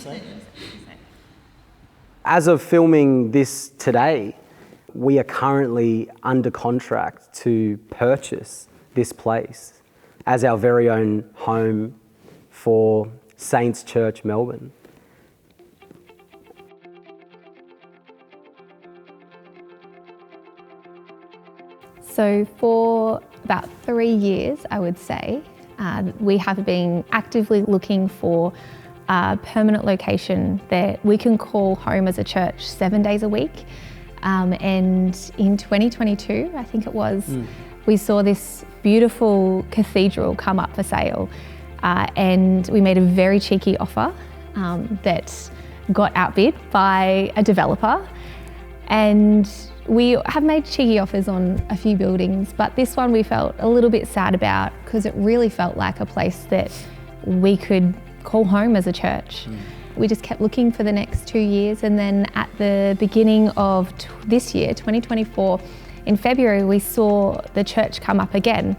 say? As of filming this today, we are currently under contract to purchase this place as our very own home for Saints Church Melbourne. So for about 3 years, I would say, we have been actively looking for a permanent location that we can call home as a church 7 days a week. And in 2022, I think it was, we saw this beautiful cathedral come up for sale. And we made a very cheeky offer that got outbid by a developer. And we have made cheeky offers on a few buildings, but this one we felt a little bit sad about because it really felt like a place that we could call home as a church. We just kept looking for the next 2 years, and then at the beginning of this year, 2024, in February, we saw the church come up again.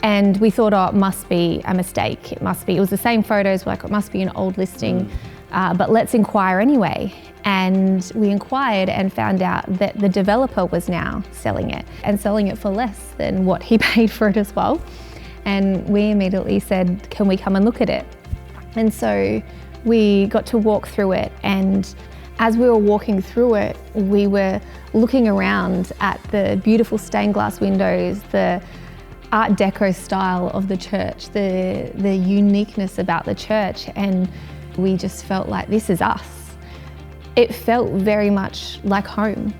And we thought, oh, it must be a mistake. It was the same photos, like it must be an old listing, but let's inquire anyway. And we inquired and found out that the developer was now selling it, and selling it for less than what he paid for it as well. And we immediately said, can we come and look at it? And so we got to walk through it, and as we were walking through it, we were looking around at the beautiful stained glass windows, the Art Deco style of the church, the uniqueness about the church, and we just felt like this is us. It felt very much like home.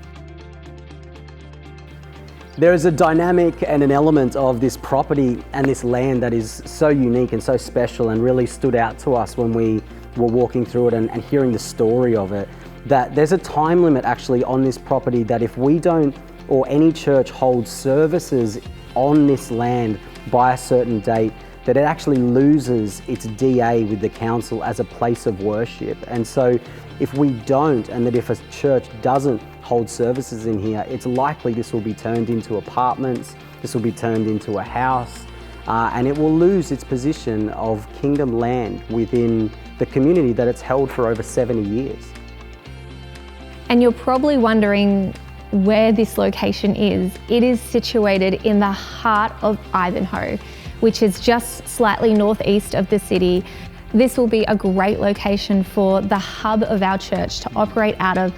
There is a dynamic and an element of this property and this land that is so unique and so special, and really stood out to us when we were walking through it and hearing the story of it, that there's a time limit actually on this property, that if we don't, or any church holds services on this land by a certain date, that it actually loses its DA with the council as a place of worship. And so if we don't, and that if a church doesn't hold services in here, it's likely this will be turned into apartments, this will be turned into a house, and it will lose its position of kingdom land within the community that it's held for over 70 years. And you're probably wondering where this location is. It is situated in the heart of Ivanhoe, which is just slightly northeast of the city. This will be a great location for the hub of our church to operate out of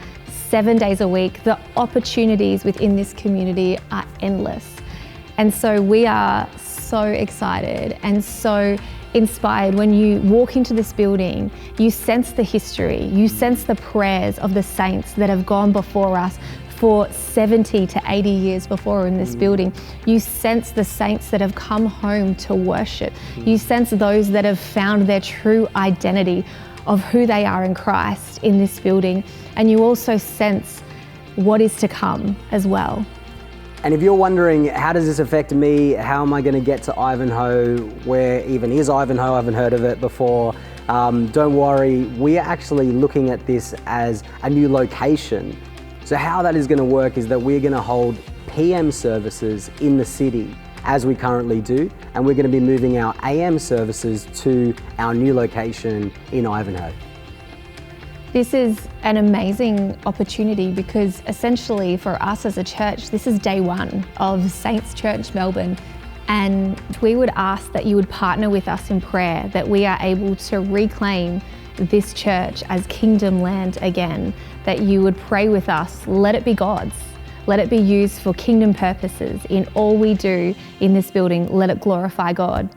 7 days a week. The opportunities within this community are endless. And so we are so excited and so inspired. When you walk into this building, you sense the history, you sense the prayers of the saints that have gone before us for 70 to 80 years before in this building. You sense the saints that have come home to worship. You sense those that have found their true identity of who they are in Christ in this building. And you also sense what is to come as well. And if you're wondering, how does this affect me? How am I going to get to Ivanhoe? Where even is Ivanhoe? I haven't heard of it before. Don't worry, we are actually looking at this as a new location. So how that is going to work is that we're going to hold PM services in the city as we currently do, and we're going to be moving our AM services to our new location in Ivanhoe. This is an amazing opportunity because essentially for us as a church, this is day one of Saints Church Melbourne, and we would ask that you would partner with us in prayer, that we are able to reclaim this church as kingdom land again, that you would pray with us, let it be God's. Let it be used for kingdom purposes in all we do in this building. Let it glorify God.